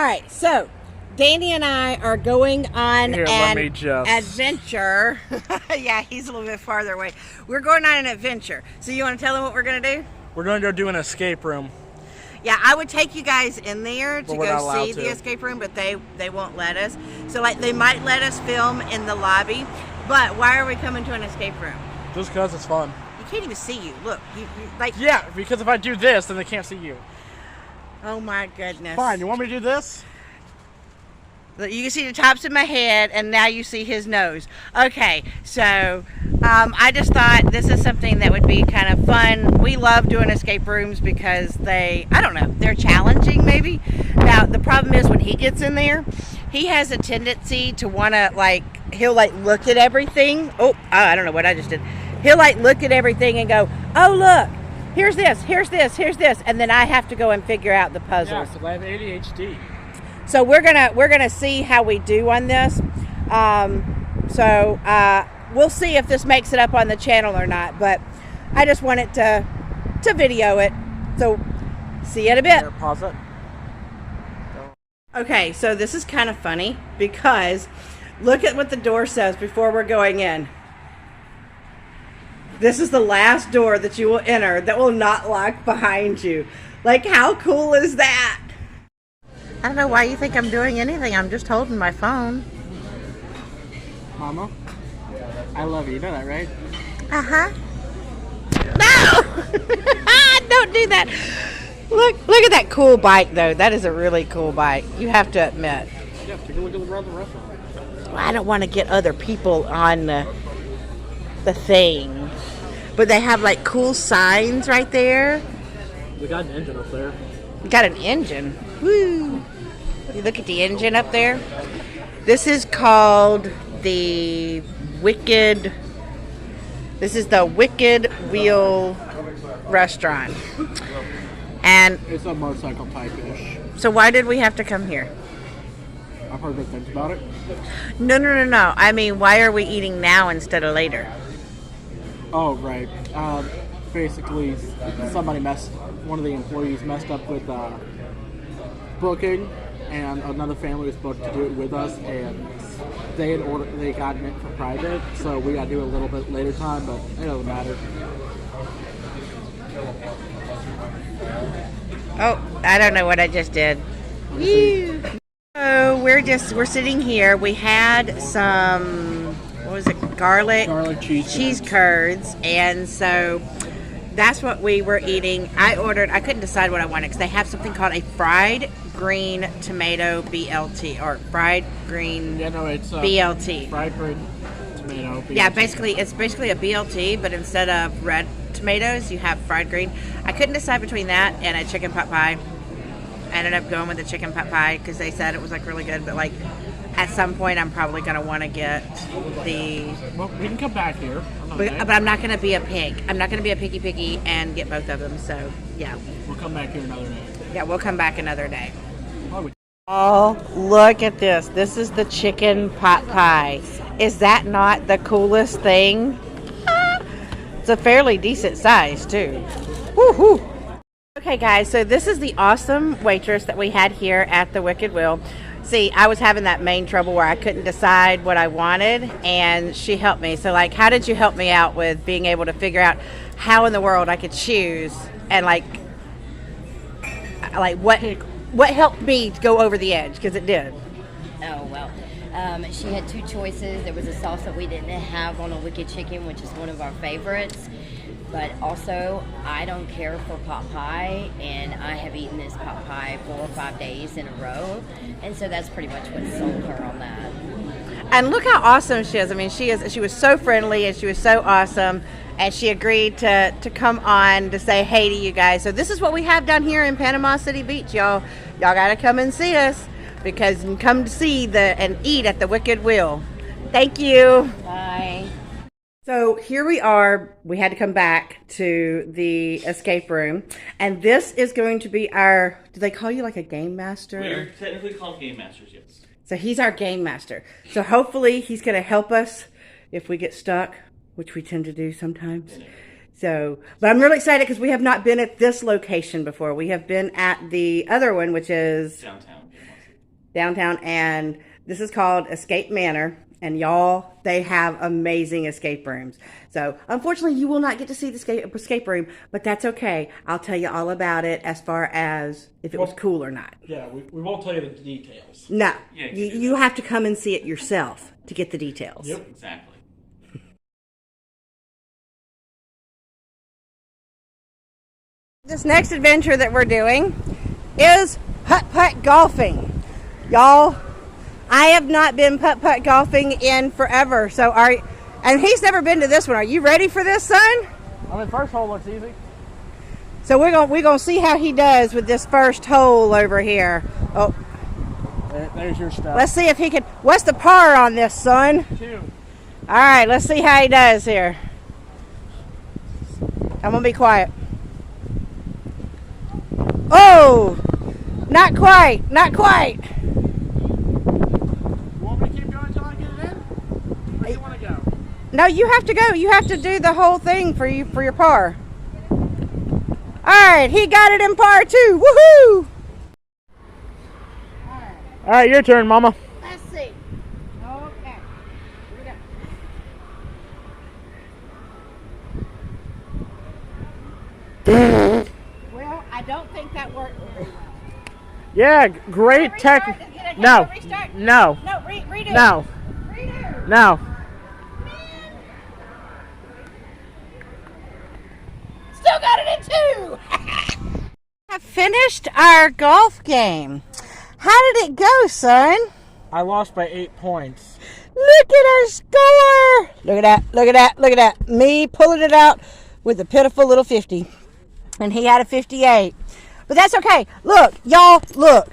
right, so Danny and I are going on Here, an let me just... adventure. Yeah, he's a little bit farther away. We're going on an adventure. So you want to tell them what we're going to do? We're going to go do an escape room. Yeah, I would take you guys in there to we're not go allowed see to. the escape room, but they won't let us. So like they might let us film in the lobby, but why are we coming to an escape room? Just because it's fun. You can't even see you. Look, you like. Yeah, because if I do this, then they can't see you. Oh my goodness. Fine, you want me to do this? You can see the tops of my head, and now you see his nose. Okay, so I just thought this is something that would be kind of fun. We love doing escape rooms because I don't know, they're challenging maybe. Now, the problem is when he gets in there, he has a tendency to want to, he'll, look at everything. Oh, I don't know what I just did. He'll, look at everything and go, oh, look, here's this, here's this, here's this. And then I have to go and figure out the puzzles. Yeah, because I have ADHD. So we're gonna see how we do on this. We'll see if this makes it up on the channel or not. But I just wanted to video it. So see you in a bit. Here, pause it. Okay, so this is kind of funny because look at what the door says before we're going in. This is the last door that you will enter that will not lock behind you. Like, how cool is that? I don't know why you think I'm doing anything. I'm just holding my phone. Mama, I love you. You know that, right? Uh-huh. No! Don't do that. Look at that cool bike, though. That is a really cool bike. You have to admit. Yeah, take a look around the restaurant. Well, I don't want to get other people on the thing. But they have, cool signs right there. We got an engine up there. We got an engine. Woo! You look at the engine up there. This is called the Wicked. This is the Wicked Wheel Restaurant. And It's a motorcycle type-ish. so why did we have to come here? I've heard good things about it. No. I mean, why are we eating now instead of later? Oh, right. Basically, one of the employees messed up with booking, and another family was booked to do it with us, and they got it for private, so we got to do it a little bit later time, but it doesn't matter. Oh, I don't know what I just did. So we're sitting here. We had some, what was it, garlic cheese curds, and so that's what we were eating. I couldn't decide what I wanted because they have something called a fried green tomato BLT or fried green BLT. Fried green tomato BLT. Yeah, it's basically a BLT, but instead of red tomatoes, you have fried green. I couldn't decide between that and a chicken pot pie. I ended up going with the chicken pot pie because they said it was really good, but at some point I'm probably going to want to get the... Well, we can come back here. But I'm not going to be a pig. I'm not going to be a picky and get both of them, so yeah. We'll come back here another day. Yeah, we'll come back another day. Oh, look at this. This is the chicken pot pie. Is that not the coolest thing? It's a fairly decent size, too. Woo-hoo. Okay, guys, so this is the awesome waitress that we had here at the Wicked Wheel. See, I was having that main trouble where I couldn't decide what I wanted, and she helped me. So, how did you help me out with being able to figure out how in the world I could choose and, what helped me to go over the edge? Because it did. Oh, well, she had two choices. There was a sauce that we didn't have on a Wicked Chicken, which is one of our favorites. But also, I don't care for pot pie, and I have eaten this pot pie 4 or 5 days in a row, and so that's pretty much what sold her on that. And look how awesome she is. I mean, she was so friendly, and she was so awesome, and she agreed to come on to say hey to you guys. So this is what we have down here in Panama City Beach, y'all. Y'all got to come and see us, because you come to see and eat at the Wicked Wheel. Thank you. Bye. So here we are. We had to come back to the escape room, and this is going to be our, do they call you a game master? We're technically called game masters, yes. So he's our game master. So hopefully he's going to help us if we get stuck, which we tend to do sometimes. So, but I'm really excited because we have not been at this location before. We have been at the other one, which is Downtown. downtown, and this is called Escape Manor. And y'all, they have amazing escape rooms. So unfortunately, you will not get to see the escape room, but that's okay. I'll tell you all about it as far as if it was cool or not. Yeah, we won't tell you the details. No, Yeah, you have to come and see it yourself to get the details. Yep. Exactly. This next adventure that we're doing is putt-putt golfing. Y'all, I have not been putt-putt golfing in forever. So and he's never been to this one. Are you ready for this, son? I mean, first hole looks easy. So we're gonna see how he does with this first hole over here. Oh, There's your stuff. let's see if he can. What's the par on this, son? 2. All right, let's see how he does here. I'm gonna be quiet. Oh, not quite, not quite. You want me to keep going until I get it in? Or do you want to go? No, you have to go. You have to do the whole thing for your par. All right, he got it in par too. Woohoo! All right, your turn, Mama. Let's see. Okay. Here we go. Well, I don't think that worked. Yeah, great tech. No. Restart. No. No, redo. No. Redo. No. Still got it in two. I finished our golf game. How did it go, son? I lost by 8 points. Look at our score. Look at that. Look at that. Look at that. Me pulling it out with a pitiful little 50. And he had a 58. But that's okay. Look, y'all, look.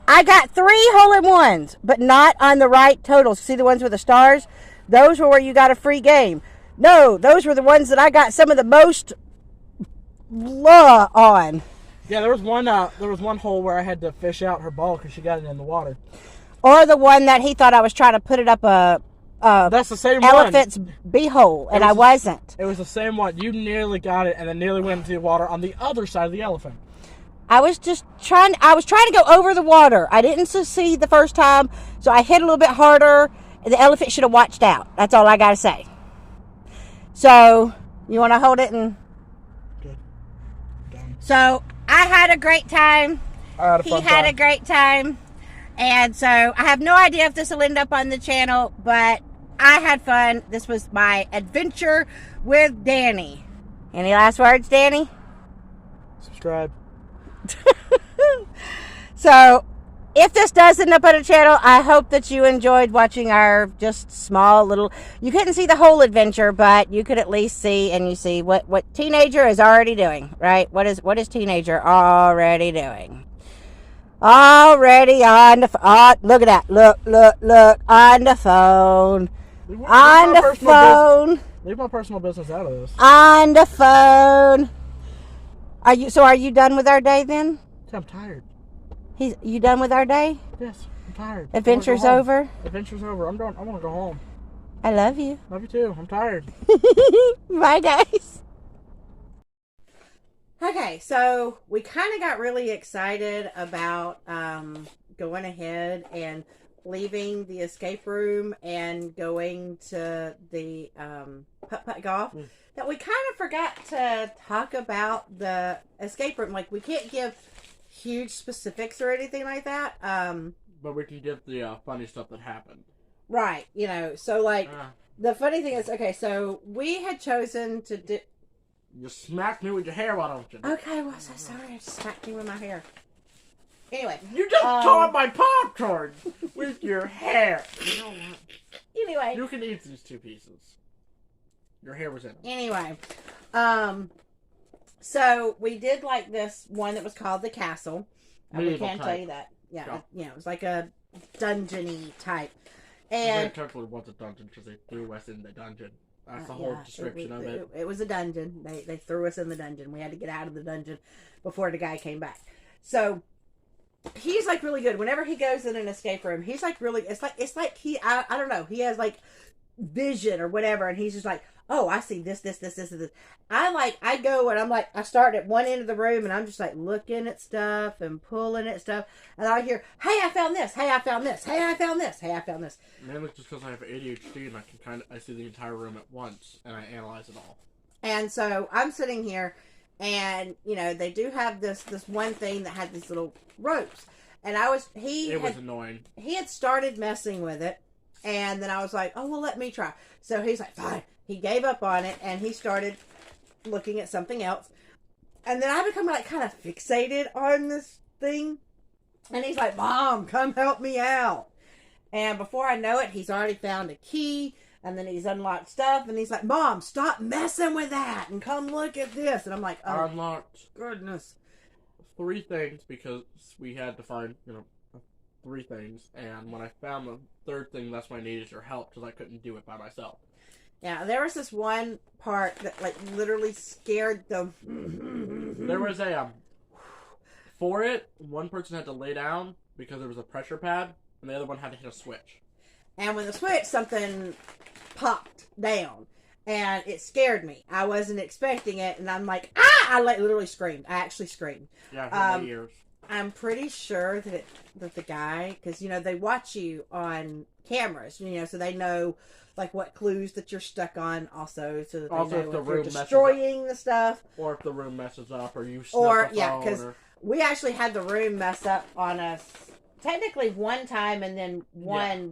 I got 3 hole-in-ones, but not on the right totals. See the ones with the stars? Those were where you got a free game. No, those were the ones that I got some of the most on. Yeah, there was one hole where I had to fish out her ball because she got it in the water. Or the one that he thought I was trying to put it up a That's the same elephant's beehole, and I wasn't. It was the same one. You nearly got it and then nearly went into the water on the other side of the elephant. I was trying to go over the water. I didn't succeed the first time, so I hit a little bit harder. The elephant should have watched out. That's all I got to say. So, you want to hold it and... Good. Done. So, I had a great time. I had a He fun had time. a great time. And so, I have no idea if this will end up on the channel, but I had fun. This was my adventure with Danny. Any last words, Danny? Subscribe. So, if this does end up on a channel, I hope that you enjoyed watching our just small little... You couldn't see the whole adventure, but you could at least see, and you see what teenager is already doing, right? What is teenager already doing? Already on the... look at that. Look. On the phone. On the phone. Leave my personal business out of this. On the phone. Are you done with our day then? I'm tired. You done with our day? Yes, I'm tired. Adventure's I wanna go over? home. Adventure's over. I'm done. I want to go home. I love you. Love you too. I'm tired. Bye, guys. Okay, so we kind of got really excited about going ahead and leaving the escape room and going to the putt-putt golf. That we kind of forgot to talk about the escape room. Like, we can't give huge specifics or anything like that. But we can get the funny stuff that happened. Right, so like the funny thing is, okay, so we had chosen to do... You smacked me with your hair, why don't you? Okay, well, so sorry, I just smacked me with my hair. Anyway. You just tore my popcorn with your hair. You know what? Anyway. You can eat these 2 pieces. Your hair was in them. Anyway. So we did like this one that was called the Castle. We Medieval can't type. tell you that. Yeah, Yeah. it was like a dungeony type. And And technically was a dungeon because they threw us in the dungeon. That's the yeah, whole description of it. It was a dungeon. They threw us in the dungeon. We had to get out of the dungeon before the guy came back. So he's like really good. Whenever he goes in an escape room, he's like really. It's like he. I don't know. He has like vision or whatever, and he's just like, oh, I see this, this, this, this, and this. I go and I'm like, I start at one end of the room and I'm just like looking at stuff and pulling at stuff, and I hear, hey, I found this, hey, I found this, hey, I found this, hey, I found this. Mainly just because I have ADHD and I see the entire room at once and I analyze it all. And so I'm sitting here, and you know they do have this one thing that had these little ropes, and It was annoying. He had started messing with it, and then I was like, oh well, let me try. So he's like, fine. He gave up on it, and he started looking at something else, and then I become like kind of fixated on this thing, and he's like, Mom, come help me out. And before I know it, he's already found a key. And then he's unlocked stuff, and he's like, Mom, stop messing with that, and come look at this. And I'm like, oh, I unlocked goodness. 3 things because we had to find, 3 things. And when I found the 3rd thing, that's when I needed your help because I couldn't do it by myself. Yeah, there was this one part that, like, literally scared them. There was for it, one person had to lay down because there was a pressure pad, and the other one had to hit a switch. And when the switch, something popped down, and it scared me. I wasn't expecting it, and I'm like, ah! I literally screamed. I actually screamed. Yeah, for my ears. I'm pretty sure that the guy, because they watch you on cameras, so they know like what clues that you're stuck on, also, so that they Also, know if the if you're room destroying the stuff, or if the room messes up, or you snuck a phone, because we actually had the room mess up on us. Technically one time, and then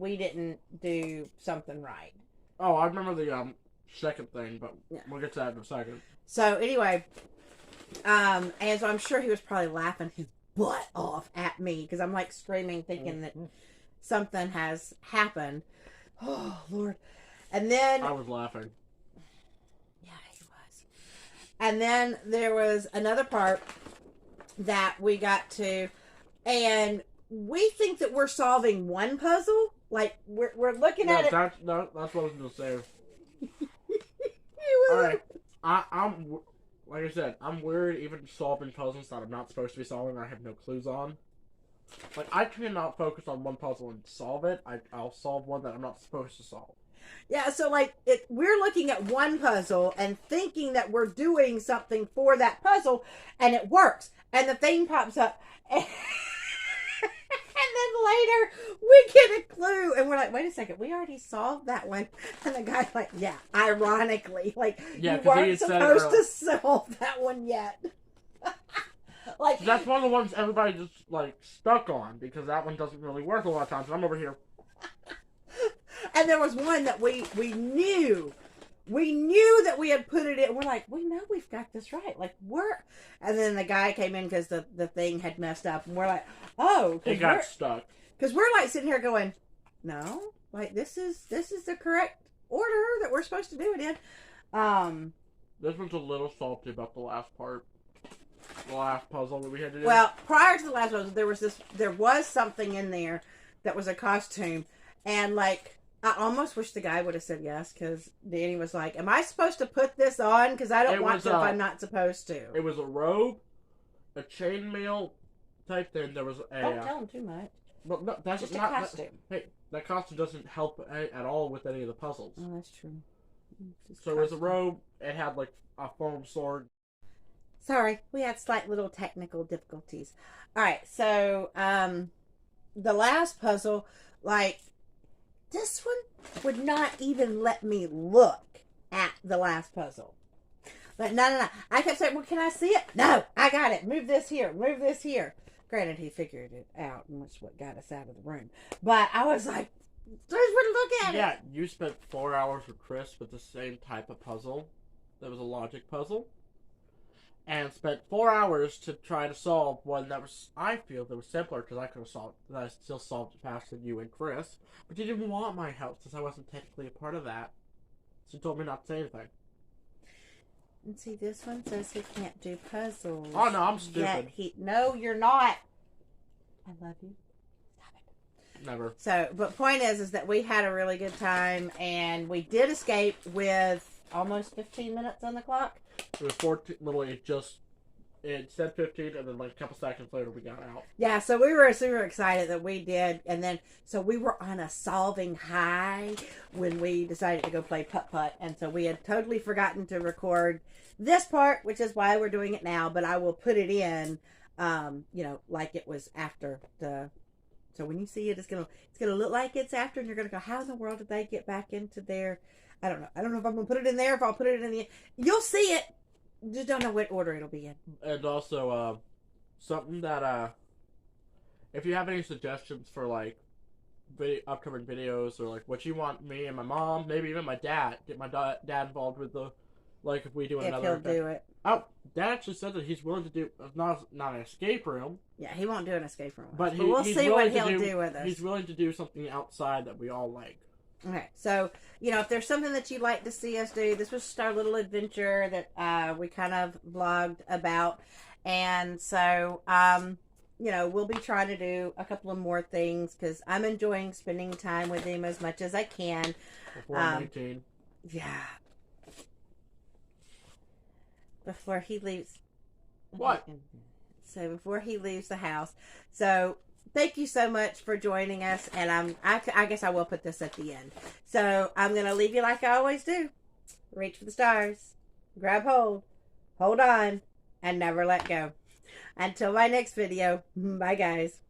we didn't do something right. Oh, I remember the second thing, but we'll get to that in a second. So anyway, and so I'm sure he was probably laughing his butt off at me because I'm like screaming, thinking that something has happened. Oh Lord! And then I was laughing. Yeah, he was. And then there was another part that we got to, and we think that we're solving one puzzle. Like we're looking at it. That's what I was going to say. All right, I'm like I said, I'm weird even solving puzzles that I'm not supposed to be solving. I have no clues on. Like I cannot focus on one puzzle and solve it. I'll solve one that I'm not supposed to solve. Yeah, so like we're looking at one puzzle and thinking that we're doing something for that puzzle, and it works, and the thing pops up. And then later, we get a clue, and we're like, wait a second, we already solved that one. And the guy's like, yeah, ironically. Like, Yeah, you 'cause he weren't had said supposed to solve that one yet. Like, That's one of the ones everybody just, like, stuck on, because that one doesn't really work a lot of times. And I'm over here. and there was one that we knew. We knew that we had put it in. We're like, we know we've got this right. Like, and then the guy came in because the thing had messed up. And we're like, oh. It got stuck. Because we're like sitting here going, no, like this is the correct order that we're supposed to do it in. This one's a little salty about the last part. The last puzzle that we had to do. Well, prior to the last puzzle, there was something in there that was a costume. And like, I almost wish the guy would have said yes, because Danny was like, am I supposed to put this on? Because I don't want to if I'm not supposed to. It was a robe, a chainmail type thing. There was a... Don't tell him too much. But no, that's Just not... a costume. That costume doesn't help at all with any of the puzzles. Oh, that's true. So it was a robe. It had, like, a foam sword. Sorry, we had slight little technical difficulties. All right, so the last puzzle, like, this one would not even let me look at the last puzzle. But no. I kept saying, well, can I see it? No, I got it. Move this here. Move this here. Granted, he figured it out, and that's what got us out of the room. But I was like, just wouldn't look at it. Yeah, you spent 4 hours with Chris with the same type of puzzle. That was a logic puzzle. And spent 4 hours to try to solve one that was, I feel, that was simpler because I could have solved it. I still solved it faster than you and Chris. But you didn't want my help since I wasn't technically a part of that. So you told me not to say anything. And see, this one says he can't do puzzles. Oh, no, I'm stupid. No, you're not. I love you. Stop it. Never. So, but point is that we had a really good time, and we did escape with almost 15 minutes on the clock. It was 14, literally just it said 15, and then like a couple seconds later we got out. Yeah, so we were super excited that we did, and then so we were on a solving high when we decided to go play putt-putt, and so we had totally forgotten to record this part, which is why we're doing it now, but I will put it in, like it was after the, so when you see it, it's gonna look like it's after, and you're gonna go, how in the world did they get back into their, I don't know if I'm gonna put it in there, if I'll put it in the, you'll see it, just don't know what order it'll be in. And also, something that, if you have any suggestions for, like, upcoming videos, or, like, what you want me and my mom, maybe even my dad, get my dad involved with the, like, if we do another... If he'll do it. Oh, Dad actually said that he's willing to do, not an escape room. Yeah, he won't do an escape room. But we'll he's see what willing to he'll do with us. He's willing to do something outside that we all like. Okay, so, if there's something that you'd like to see us do, this was just our little adventure that we kind of vlogged about. And so, we'll be trying to do a couple of more things because I'm enjoying spending time with him as much as I can. Before I'm 18. Yeah. Before he leaves. What? So before he leaves the house. So thank you so much for joining us. And I guess I will put this at the end. So I'm going to leave you like I always do. Reach for the stars. Grab hold. Hold on. And never let go. Until my next video. Bye, guys.